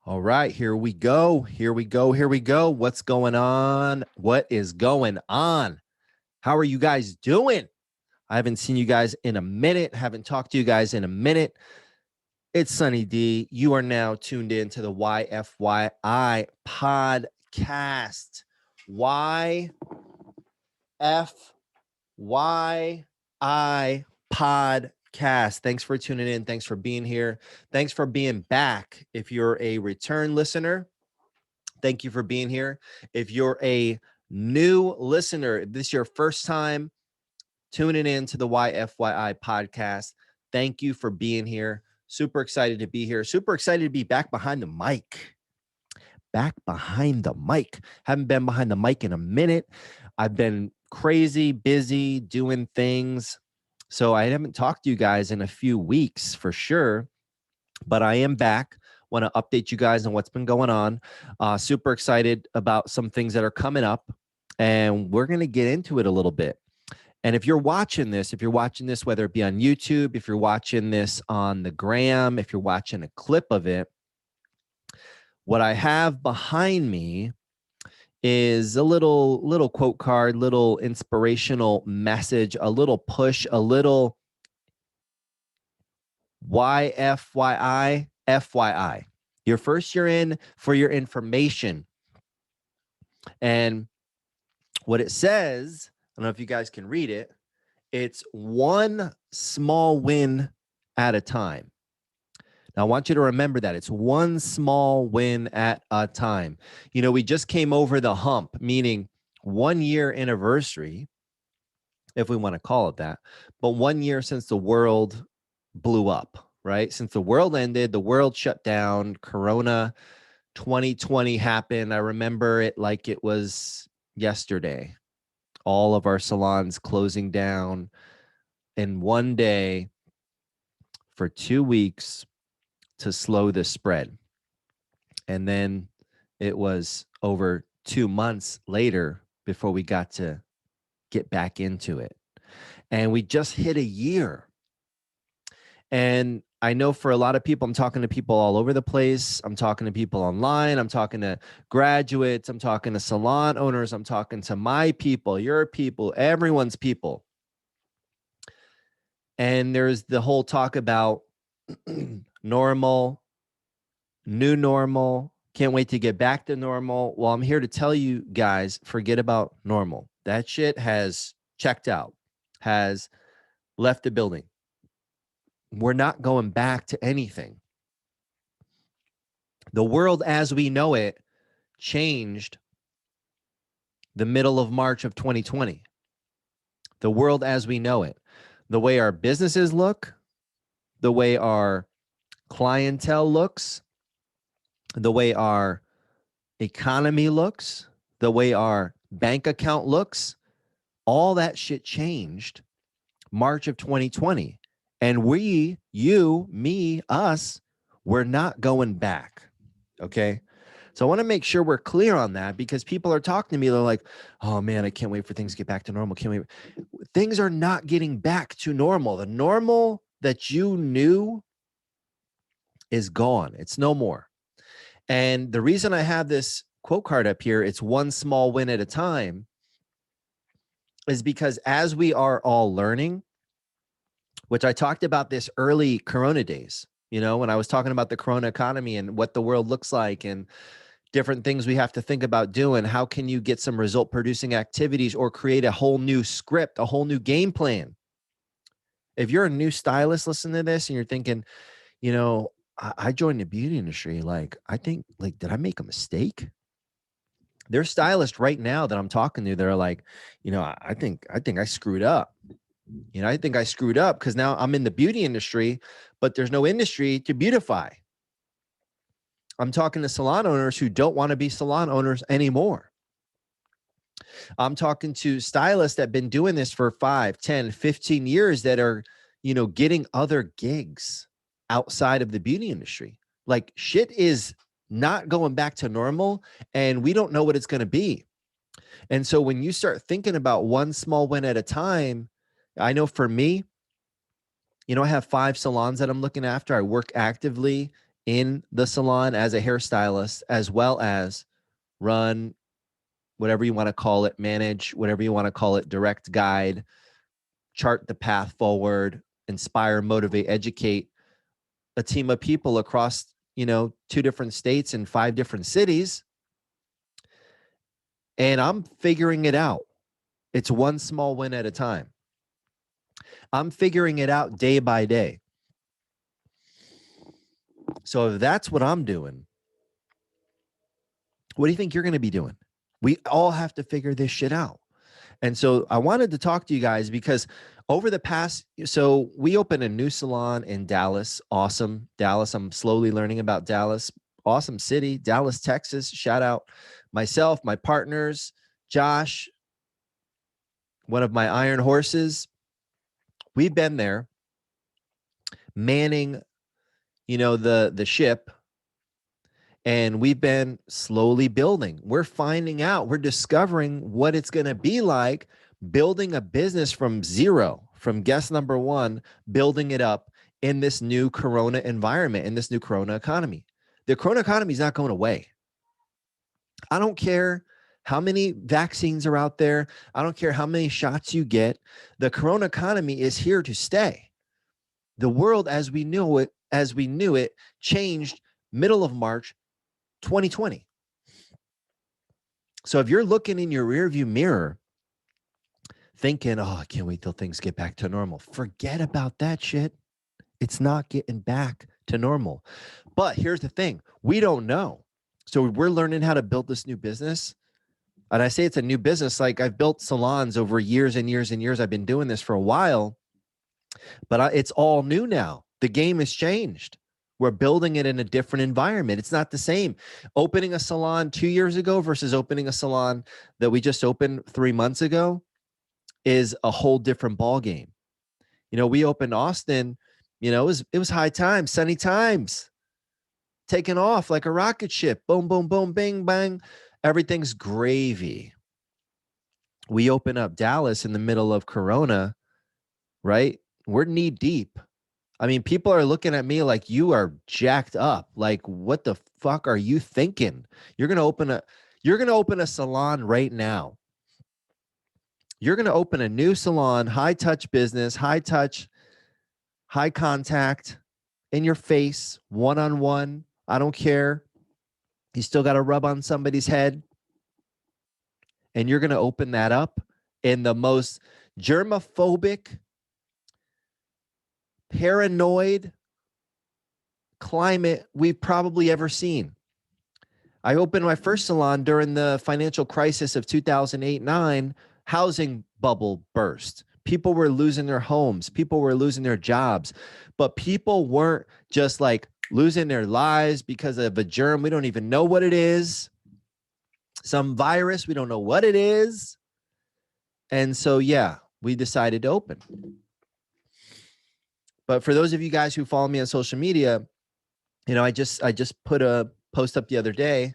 All right, here we go. Here we go. Here we go. What's going on? What is going on? How are you guys doing? I haven't seen you guys in a minute. Haven't talked to you guys in a minute. It's Sunny D. You are now tuned in to the YFYI Podcast. YFYI Podcast. Thanks for tuning in. Thanks for being here. Thanks for being back. If you're a return listener, thank you for being here. If you're a new listener, if this is your first time tuning in to the YFYI Podcast, thank you for being here. Super excited to be here. Super excited to be back behind the mic. Back behind the mic. Haven't been behind the mic in a minute. I've been crazy busy doing things. So I haven't talked to you guys in a few weeks for sure, but I am back. Want to update you guys on what's been going on. Super excited about some things that are coming up, and we're going to get into it a little bit. And if you're watching this, whether it be on YouTube, if you're watching this on the gram, if you're watching a clip of it, what I have behind me is a little quote card, little inspirational message, a little push, a little YFYI, FYI. Your first year in for your information. And what it says, I don't know if you guys can read it, it's one small win at a time. Now, I want you to remember that it's one small win at a time. You know, we just came over the hump, meaning 1 year anniversary, if we want to call it that, but 1 year since the world blew up, right? Since the world ended, the world shut down, Corona 2020 happened. I remember it like it was yesterday. All of our salons closing down in one day for 2 weeks to slow the spread. And then it was over 2 months later before we got to get back into it. And we just hit a year. And I know for a lot of people, I'm talking to people all over the place. I'm talking to people online. I'm talking to graduates. I'm talking to salon owners. I'm talking to my people, your people, everyone's people. And there's the whole talk about normal, new normal, can't wait to get back to normal. Well, I'm here to tell you guys, forget about normal. That shit has checked out, has left the building. We're not going back to anything. The world as we know it changed the middle of March of 2020. The world as we know it. The way our businesses look, the way our clientele looks, the way our economy looks, the way our bank account looks, all that shit changed March of 2020. And we, you, me, us, we're not going back. Okay. So I want to make sure we're clear on that because people are talking to me. They're like, oh man, I can't wait for things to get back to normal. Can't wait. Things are not getting back to normal. The normal that you knew is gone. It's no more. And the reason I have this quote card up here, it's one small win at a time, is because as we are all learning, which I talked about this early Corona days, you know, when I was talking about the Corona economy and what the world looks like and different things we have to think about doing. How can you get some result producing activities or create a whole new script, a whole new game plan? If you're a new stylist listening to this and you're thinking, you know, I joined the beauty industry, like, I think, like, did I make a mistake? There's stylists right now that I'm talking to that are like, you know, I think I screwed up. You know, I think I screwed up because now I'm in the beauty industry, but there's no industry to beautify. I'm talking to salon owners who don't want to be salon owners anymore. I'm talking to stylists that have been doing this for 5, 10, 15 years that are, you know, getting other gigs outside of the beauty industry. Like shit is not going back to normal and we don't know what it's going to be. And so when you start thinking about one small win at a time, I know for me, you know, I have 5 salons that I'm looking after. I work actively in the salon as a hairstylist, as well as run whatever you want to call it, manage whatever you want to call it, direct, guide, chart the path forward, inspire, motivate, educate a team of people across, 2 different states and 5 different cities. And I'm figuring it out. It's one small win at a time. I'm figuring it out day by day. So if that's what I'm doing, what do you think you're going to be doing? We all have to figure this shit out. And so I wanted to talk to you guys because over the past, so we opened a new salon in Dallas. Awesome. Dallas. I'm slowly learning about Dallas. Awesome city, Dallas, Texas. Shout out myself, my partners, Josh, one of my iron horses. We've been there manning, the ship, and we've been slowly building. We're finding out, we're discovering what it's going to be like building a business from zero, from guest number one, building it up in this new Corona environment, in this new Corona economy. The Corona economy is not going away. I don't care how many vaccines are out there. I don't care how many shots you get. The Corona economy is here to stay. The world as we knew it changed middle of March 2020. So if you're looking in your rearview mirror thinking, oh, I can't wait till things get back to normal, forget about that shit. It's not getting back to normal. But here's the thing. We don't know. So we're learning how to build this new business. And I say it's a new business. Like I've built salons over years and years and years. I've been doing this for a while, but it's all new now. The game has changed. We're building it in a different environment. It's not the same. Opening a salon 2 years ago versus opening a salon that we just opened 3 months ago is a whole different ball game. We opened Austin, it was high times, sunny times, taking off like a rocket ship. Boom, boom, boom, bing, bang. Everything's gravy. We open up Dallas in the middle of Corona, right? We're knee deep. I mean, people are looking at me like you are jacked up. Like, what the fuck are you thinking? You're going to open a salon right now. You're going to open a new salon, high touch business, high touch, high contact, in your face, one-on-one. I don't care. You still got to rub on somebody's head. And you're going to open that up in the most germophobic, paranoid climate we've probably ever seen. I opened my first salon during the financial crisis of 2008-9. Housing bubble burst. People were losing their homes. People were losing their jobs. But people weren't just like losing their lives because of a germ. We don't even know what it is. Some virus. We don't know what it is. And so, yeah, we decided to open. But for those of you guys who follow me on social media, I just put a post up the other day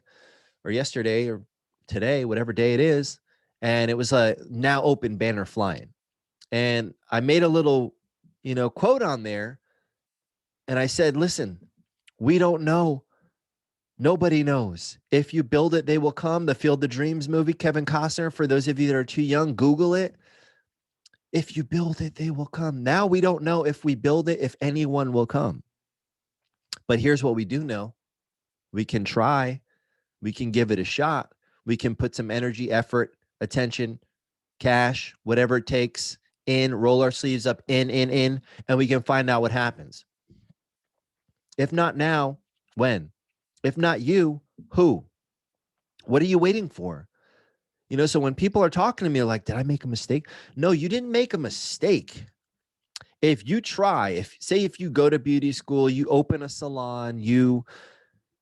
or yesterday or today, whatever day it is. And it was a now open banner flying. And I made a little, quote on there. And I said, listen, we don't know. Nobody knows. If you build it, they will come. The Field of Dreams movie, Kevin Costner, for those of you that are too young, Google it. If you build it, they will come. Now we don't know if we build it, if anyone will come. But here's what we do know. We can try. We can give it a shot. We can put some energy, effort, attention, cash, whatever it takes in, roll our sleeves up, in, and we can find out what happens. If not now, when? If not you, who? What are you waiting for? So when people are talking to me like, did I make a mistake? No, you didn't make a mistake. If you try, if you go to beauty school, you open a salon, you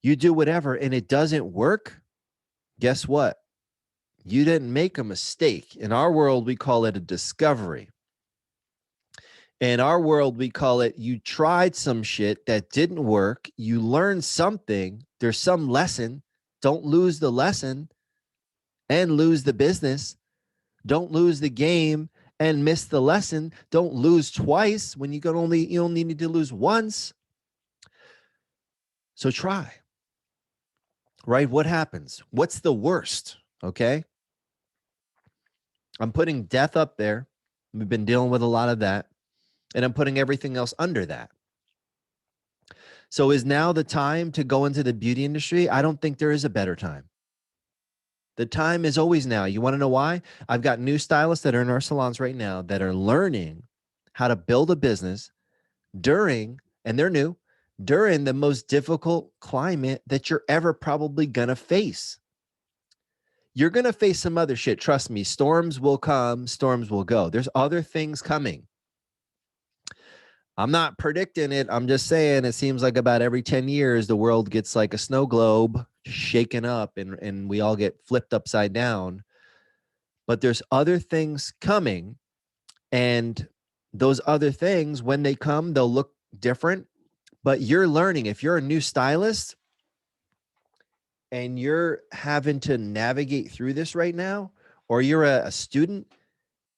do whatever, and it doesn't work, guess what? You didn't make a mistake. In our world, we call it a discovery. In our world, we call it you tried some shit that didn't work. You learned something. There's some lesson. Don't lose the lesson and lose the business. Don't lose the game and miss the lesson. Don't lose twice when you only need to lose once. So try, right? What happens? What's the worst? Okay. I'm putting death up there. We've been dealing with a lot of that. And I'm putting everything else under that. So is now the time to go into the beauty industry? I don't think there is a better time. The time is always now. You want to know why? I've got new stylists that are in our salons right now that are learning how to build a business during, and they're new, during the most difficult climate that you're ever probably going to face. You're going to face some other shit. Trust me, storms will come, storms will go. There's other things coming. I'm not predicting it. I'm just saying it seems like about every 10 years, the world gets like a snow globe shaken up and we all get flipped upside down. But there's other things coming. And those other things, when they come, they'll look different. But you're learning. If you're a new stylist and you're having to navigate through this right now, or you're a student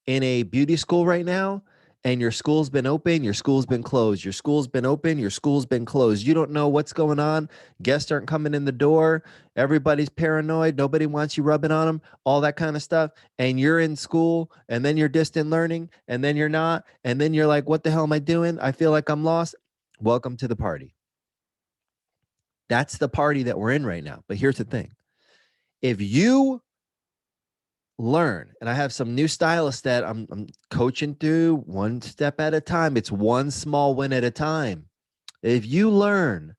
in a beauty school right now, and your school's been open, your school's been closed, your school's been open, your school's been closed. You don't know what's going on. Guests aren't coming in the door. Everybody's paranoid. Nobody wants you rubbing on them, all that kind of stuff. And you're in school, and then you're distant learning, and then you're not. And then you're like, what the hell am I doing? I feel like I'm lost. Welcome to the party. That's the party that we're in right now. But here's the thing. If you learn, and I have some new stylists that I'm coaching through one step at a time. It's one small win at a time. If you learn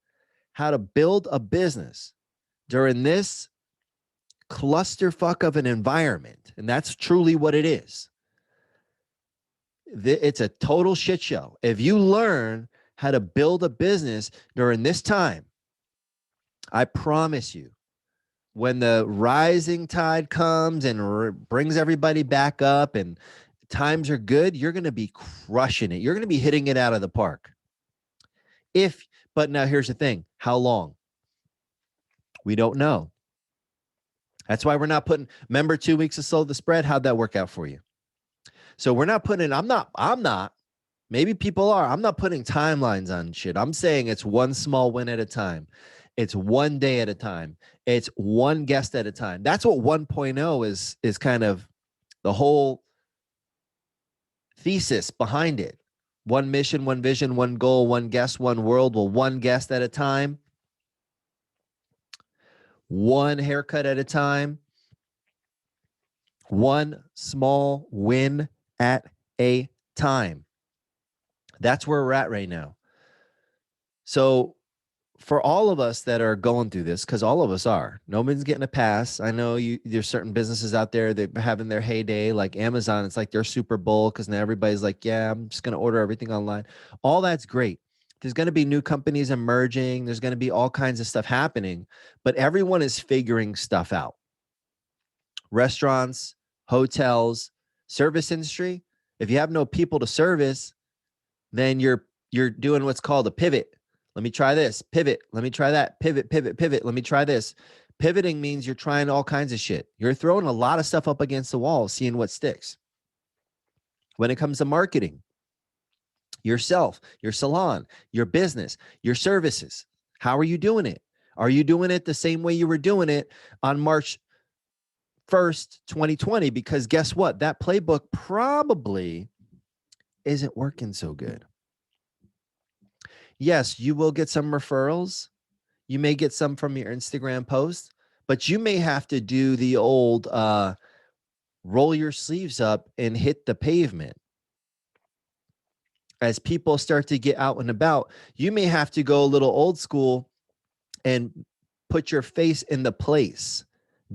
how to build a business during this clusterfuck of an environment, and that's truly what it is, it's a total shit show. If you learn how to build a business during this time, I promise you, when the rising tide comes and brings everybody back up and times are good, you're going to be crushing it. You're going to be hitting it out of the park. But now here's the thing. How long? We don't know. That's why we're not putting, remember 2 weeks of Slow the Spread? How'd that work out for you? So we're not putting, I'm not, maybe people are, I'm not putting timelines on shit. I'm saying it's one small win at a time. It's one day at a time. It's one guest at a time. That's what 1.0 is kind of the whole thesis behind it. One mission, one vision, one goal, one guest, one world. Well, one guest at a time. One haircut at a time. One small win at a time. That's where we're at right now. So for all of us that are going through this, because all of us are, nobody's getting a pass. I know there's certain businesses out there that are having their heyday, like Amazon. It's like their Super Bowl because now everybody's like, yeah, I'm just going to order everything online. All that's great. There's going to be new companies emerging. There's going to be all kinds of stuff happening, but everyone is figuring stuff out. Restaurants, hotels, service industry. If you have no people to service, then you're doing what's called a pivot. Let me try this, pivot. Let me try that, pivot. Let me try this. Pivoting means you're trying all kinds of shit. You're throwing a lot of stuff up against the wall, seeing what sticks. When it comes to marketing, yourself, your salon, your business, your services, how are you doing it? Are you doing it the same way you were doing it on March 1st, 2020? Because guess what? That playbook probably isn't working so good. Yes, you will get some referrals. You may get some from your Instagram posts, but you may have to do the old roll your sleeves up and hit the pavement. As people start to get out and about, you may have to go a little old school and put your face in the place.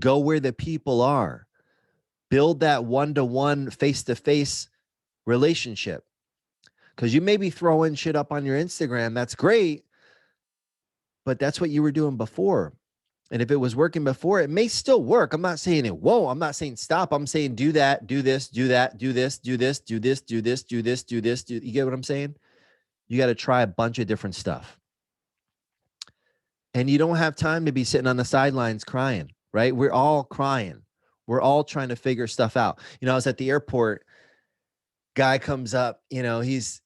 Go where the people are. Build that one-to-one, face-to-face relationship. Because you may be throwing shit up on your Instagram. That's great. But that's what you were doing before. And if it was working before, it may still work. I'm not saying it won't. I'm not saying stop. I'm saying do that, do this, do that, do this, do this, do this, do this, do this, do this. You get what I'm saying? You got to try a bunch of different stuff. And you don't have time to be sitting on the sidelines crying, right? We're all crying. We're all trying to figure stuff out. I was at the airport. Guy comes up, he's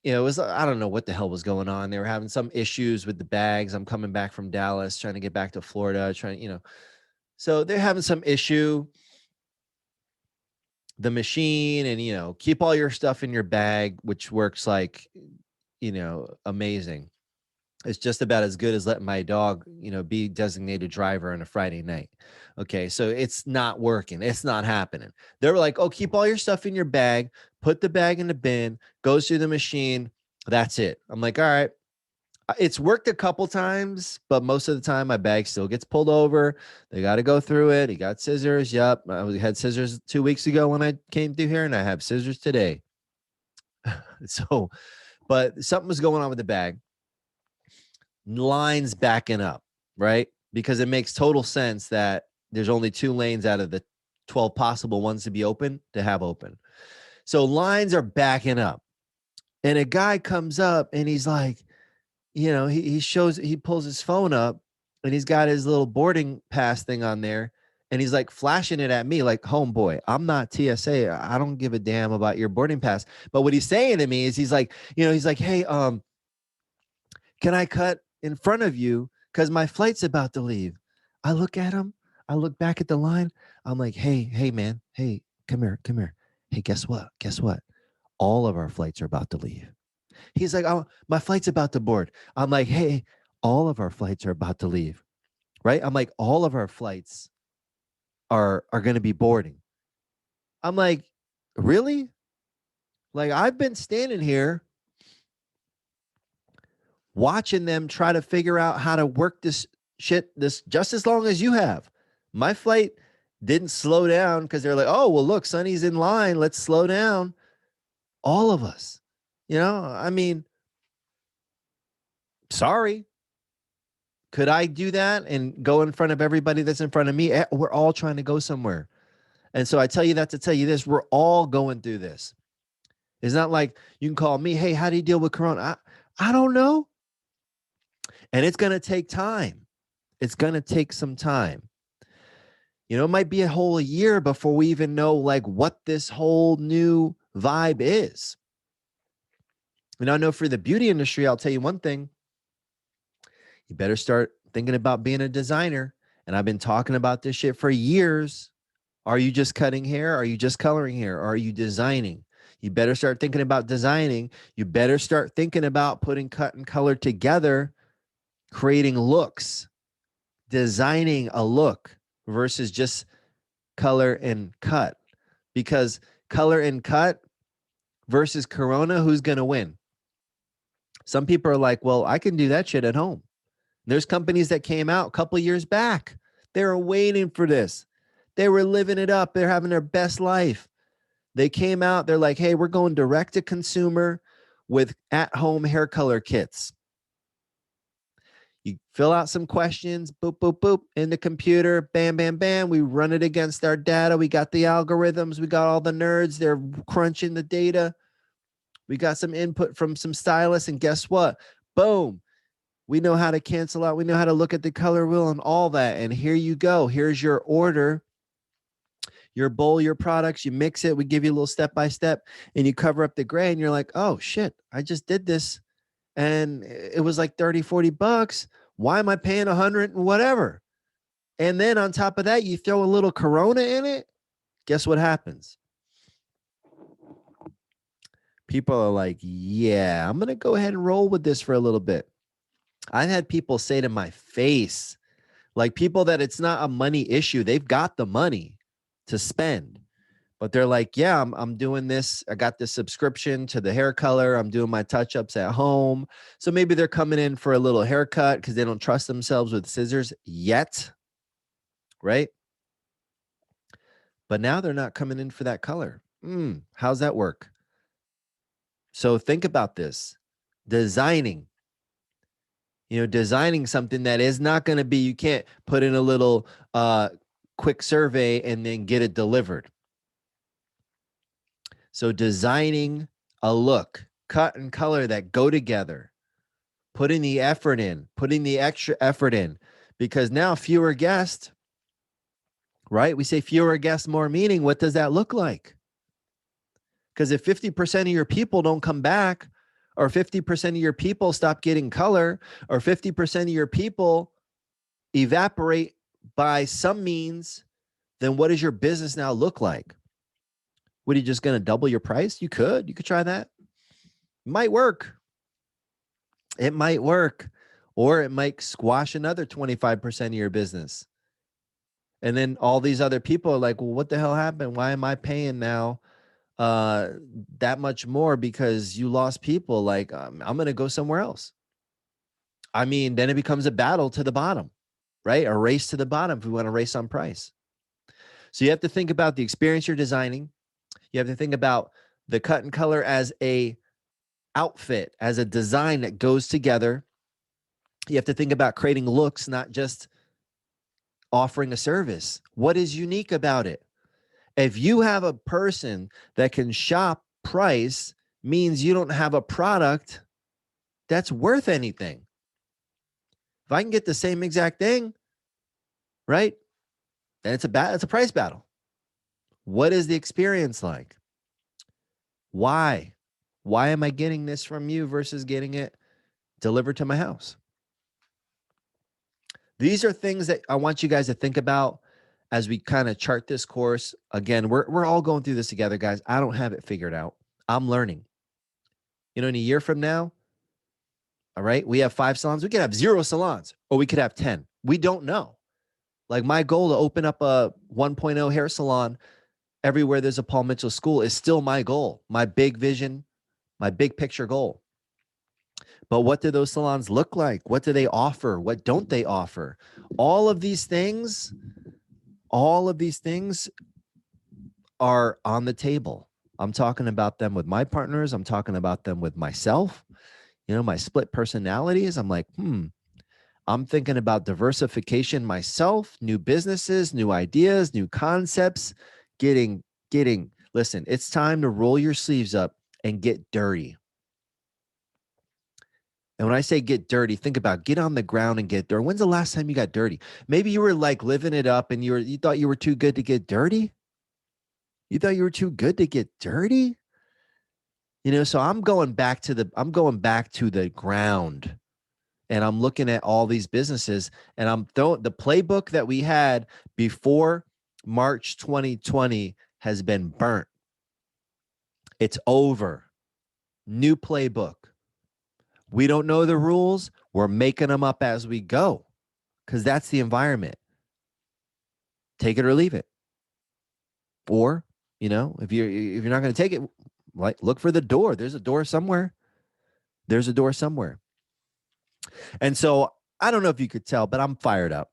it was, I don't know what the hell was going on. They were having some issues with the bags. I'm coming back from Dallas, trying to get back to Florida, so they're having some issue. The machine, and keep all your stuff in your bag, which works like, amazing. It's just about as good as letting my dog, be designated driver on a Friday night. Okay. So it's not working. It's not happening. They were like, oh, keep all your stuff in your bag, put the bag in the bin, goes through the machine. That's it. I'm like, all right. It's worked a couple times, but most of the time my bag still gets pulled over. They got to go through it. He got scissors. Yep. I had scissors 2 weeks ago when I came through here, and I have scissors today. So, but something was going on with the bag. Lines backing up, right? Because it makes total sense that there's only 2 lanes out of the 12 possible ones to be open to have open. So lines are backing up. And a guy comes up and he's like, he pulls his phone up and he's got his little boarding pass thing on there. And he's like flashing it at me like, homeboy, I'm not TSA. I don't give a damn about your boarding pass. But what he's saying to me is he's like, hey, can I cut in front of you? Because my flight's about to leave. I look at him. I look back at the line. I'm like, hey, man. Hey, come here. Hey, guess what? All of our flights are about to leave. He's like, oh, my flight's about to board. I'm like, hey, all of our flights are about to leave, right? I'm like, all of our flights are going to be boarding. I'm like, really? Like, I've been standing here watching them try to figure out how to work this just as long as you have. My flight didn't slow down because they're like, oh, well, look, Sonny's in line. Let's slow down. All of us, I mean, sorry. Could I do that and go in front of everybody that's in front of me? We're all trying to go somewhere. And so I tell you that to tell you this, we're all going through this. It's not like you can call me, hey, how do you deal with Corona? I don't know. And it's going to take time. It's going to take some time. It might be a whole year before we even know like what this whole new vibe is. And I know for the beauty industry, I'll tell you one thing. You better start thinking about being a designer. And I've been talking about this shit for years. Are you just cutting hair? Are you just coloring hair? Or are you designing? You better start thinking about designing. You better start thinking about putting cut and color together, creating looks, designing a look versus just color and cut. Because color and cut versus Corona, who's going to win? Some people are like, well, I can do that shit at home. There's companies that came out a couple years back. They were waiting for this. They were living it up. They're having their best life. They came out. They're like, hey, we're going direct to consumer with at-home hair color kits. You fill out some questions, boop, boop, boop, in the computer, bam, bam, bam. We run it against our data. We got the algorithms. We got all the nerds. They're crunching the data. We got some input from some stylists. And guess what? Boom. We know how to cancel out. We know how to look at the color wheel and all that. And here you go. Here's your order, your bowl, your products. You mix it. We give you a little step-by-step and you cover up the gray. And you're like, oh, shit, I just did this. And it was like 30, 40 bucks. Why am I paying 100 and whatever? And then on top of that, you throw a little Corona in it. Guess what happens? People are like, yeah, I'm going to go ahead and roll with this for a little bit. I've had people say to my face, like people that it's not a money issue. They've got the money to spend, but they're like, yeah, I'm doing this. I got this subscription to the hair color. I'm doing my touch-ups at home. So maybe they're coming in for a little haircut because they don't trust themselves with scissors yet, right? But now they're not coming in for that color. How's that work? So think about this. Designing something that is not going to be, you can't put in a little quick survey and then get it delivered. So designing a look, cut and color that go together, putting the effort in, putting the extra effort in, because now fewer guests, right? We say fewer guests, more meaning. What does that look like? Because if 50% of your people don't come back, or 50% of your people stop getting color, or 50% of your people evaporate by some means, then what does your business now look like? What, are you just going to double your price? You could try that. It might work. It might work, or it might squash another 25% of your business. And then all these other people are like, well, what the hell happened? Why am I paying now that much more because you lost people? Like, I'm going to go somewhere else. I mean, then it becomes a battle to the bottom, right? A race to the bottom if we want to race on price. So you have to think about the experience you're designing. You have to think about the cut and color as a outfit, as a design that goes together. You have to think about creating looks, not just offering a service. What is unique about it? If you have a person that can shop price, means you don't have a product that's worth anything. If I can get the same exact thing, right, then it's a price battle. What is the experience like? Why? Why am I getting this from you versus getting it delivered to my house? These are things that I want you guys to think about as we kind of chart this course. Again, we're all going through this together, guys. I don't have it figured out. I'm learning. In a year from now, all right, we have 5 salons. We could have 0 salons, or we could have 10. We don't know. Like, my goal to open up a 1.0 hair salon everywhere there's a Paul Mitchell school is still my goal, my big vision, my big picture goal. But what do those salons look like? What do they offer? What don't they offer? All of these things are on the table. I'm talking about them with my partners. I'm talking about them with myself. My split personalities. I'm like, I'm thinking about diversification myself, new businesses, new ideas, new concepts, listen, it's time to roll your sleeves up and get dirty. And when I say get dirty, think about get on the ground and get dirty. When's the last time you got dirty? Maybe you were like living it up and you thought you were too good to get dirty. You thought you were too good to get dirty. So I'm going back to the ground, and I'm looking at all these businesses, and I'm throwing the playbook that we had before March 2020 has been burnt. It's over. New playbook. We don't know the rules. We're making them up as we go, because that's the environment. Take it or leave it. Or, if you're not going to take it, like, look for the door. There's a door somewhere. And so I don't know if you could tell, but I'm fired up.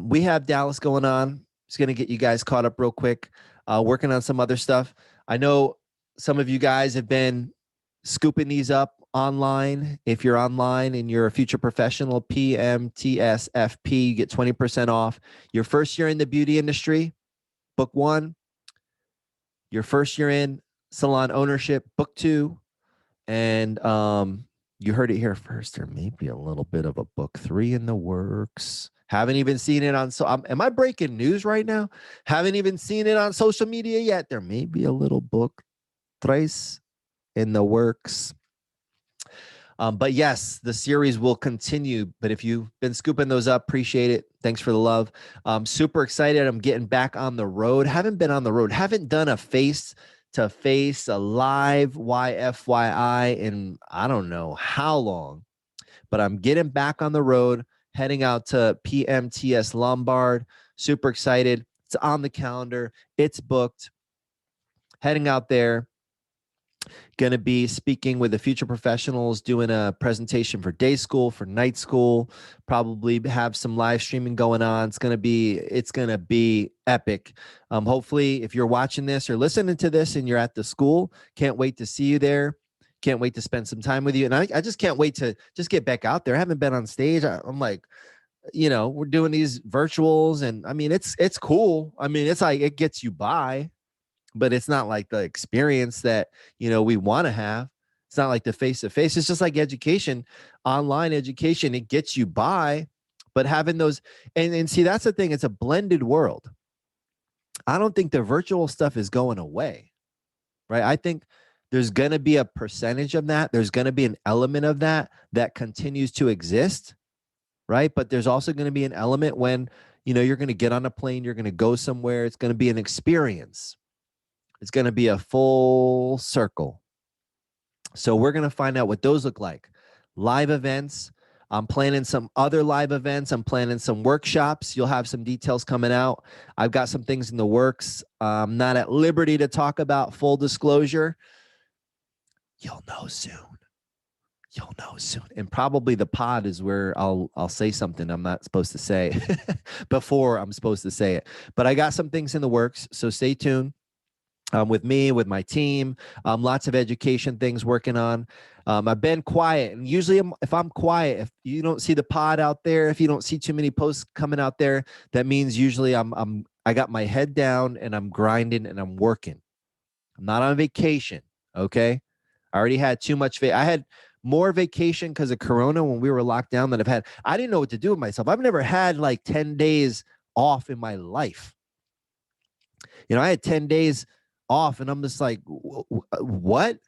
We have Dallas going on. Just going to get you guys caught up real quick. Working on some other stuff. I know some of you guys have been scooping these up online. If you're online and you're a future professional, PMTSFP, you get 20% off. Your first year in the beauty industry, book 1. Your first year in salon ownership, book 2. And you heard it here first. There may be a little bit of a book 3 in the works. Haven't even seen it on. So am I breaking news right now? Haven't even seen it on social media yet. There may be a little book 3 in the works. But yes, the series will continue. But if you've been scooping those up, appreciate it. Thanks for the love. I'm super excited. I'm getting back on the road. Haven't been on the road. Haven't done a face-to-face, a live YFYI in I don't know how long. But I'm getting back on the road, heading out to PMTS Lombard. Super excited. It's on the calendar. It's booked. Heading out there. Going to be speaking with the future professionals, doing a presentation for day school, for night school, probably have some live streaming going on. It's going to be epic. Hopefully, if you're watching this or listening to this and you're at the school, can't wait to see you there. Can't wait to spend some time with you. And I just can't wait to just get back out there. I haven't been on stage. I'm like, we're doing these virtuals, and I mean, it's cool. I mean, it's like, it gets you by. But it's not like the experience that, we want to have. It's not like the face-to-face. It's just like education, online education. It gets you by, but having those, and see, that's the thing. It's a blended world. I don't think the virtual stuff is going away, right? I think There's going to be a percentage of that. There's going to be an element of that that continues to exist, right? But there's also going to be an element when, you're going to get on a plane, you're going to go somewhere. It's going to be an experience. It's going to be a full circle. So we're going to find out what those look like. Live events. I'm planning some other live events. I'm planning some workshops. You'll have some details coming out. I've got some things in the works. I'm not at liberty to talk about, full disclosure. You'll know soon. You'll know soon. And probably the pod is where I'll say something I'm not supposed to say before I'm supposed to say it. But I got some things in the works, so stay tuned. With me, with my team, lots of education things working on. I've been quiet, and usually if I'm quiet, if you don't see the pod out there, if you don't see too many posts coming out there, that means usually I got my head down and I'm grinding and I'm working. I'm not on vacation. Okay. I already had too much. I had more vacation because of Corona when we were locked down than I've had. I didn't know what to do with myself. I've never had like 10 days off in my life. I had 10 days off and I'm just like, what?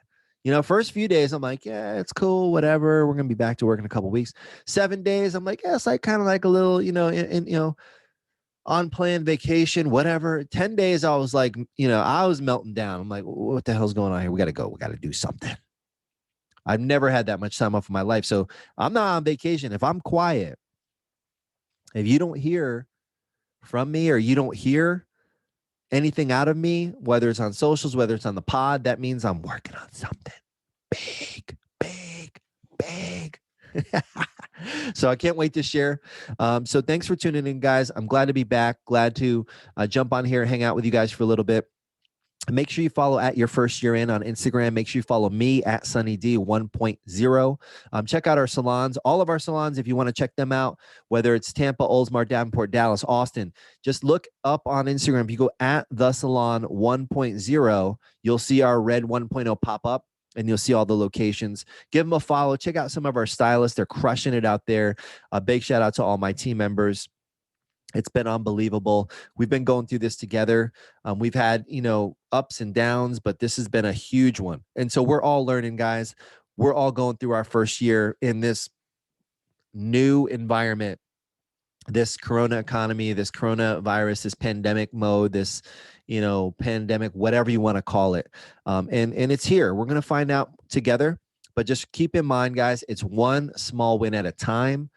First few days, I'm like, yeah, it's cool, whatever. We're going to be back to work in a couple of weeks. 7 days, I'm like, yeah, it's like kind of like a little, unplanned vacation, whatever. 10 days, I was like, I was melting down. I'm like, what the hell's going on here? We got to go. We got to do something. I've never had that much time off in my life. So I'm not on vacation. If I'm quiet, if you don't hear from me or you don't hear anything out of me, whether it's on socials, whether it's on the pod, that means I'm working on something big, big, big. So I can't wait to share. So thanks for tuning in, guys. I'm glad to be back. Glad to jump on here, hang out with you guys for a little bit. Make sure you follow at Your First Year In on Instagram. Make sure you follow me at Sunny D 1.0. Check out our salons, all of our salons, if you want to check them out, whether it's Tampa, Oldsmar, Davenport, Dallas, Austin. Just look up on Instagram. If you go at The Salon 1.0, you'll see our red 1.0 pop up and you'll see all the locations. Give them a follow. Check out some of our stylists. They're crushing it out there. A big shout out to all my team members. It's been unbelievable. We've been going through this together. We've had, ups and downs, but this has been a huge one. And so we're all learning, guys. We're all going through our first year in this new environment, this Corona economy, this coronavirus, this pandemic mode, this, pandemic, whatever you want to call it. And it's here. We're going to find out together, but just keep in mind, guys, it's one small win at a time.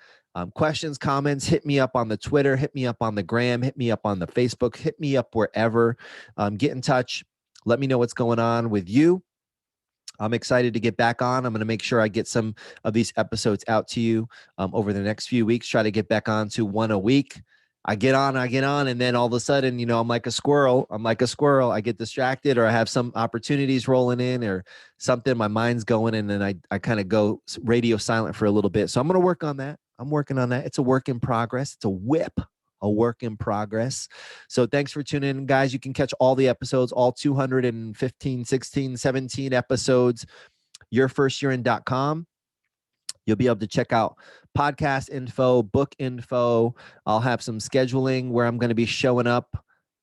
Questions, comments, hit me up on the Twitter, hit me up on the Gram, hit me up on the Facebook, hit me up wherever. Get in touch. Let me know what's going on with you. I'm excited to get back on. I'm going to make sure I get some of these episodes out to you over the next few weeks. Try to get back on to one a week. I get on, and then all of a sudden, I'm like a squirrel. I get distracted or I have some opportunities rolling in or something. My mind's going and then I kind of go radio silent for a little bit. So I'm going to work on that. I'm working on that. It's a work in progress. It's a work in progress. So thanks for tuning in, guys. You can catch all the episodes, all 215, 16, 17 episodes, yourfirstyearin.com. You'll be able to check out podcast info, book info. I'll have some scheduling where I'm going to be showing up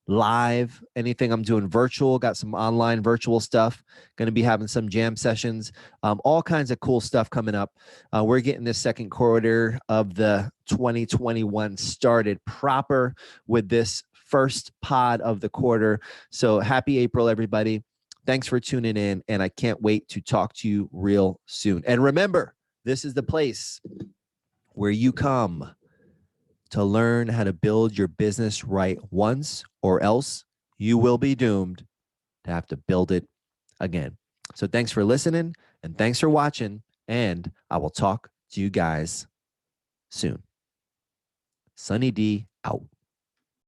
live, anything I'm doing virtual, got some online virtual stuff, going to be having some jam sessions, all kinds of cool stuff coming up. We're getting this second quarter of the 2021 started proper with this first pod of the quarter. So happy April, everybody. Thanks for tuning in, and I can't wait to talk to you real soon. And remember, this is the place where you come to learn how to build your business right once, or else you will be doomed to have to build it again. So thanks for listening and thanks for watching, and I will talk to you guys soon. Sunny D out.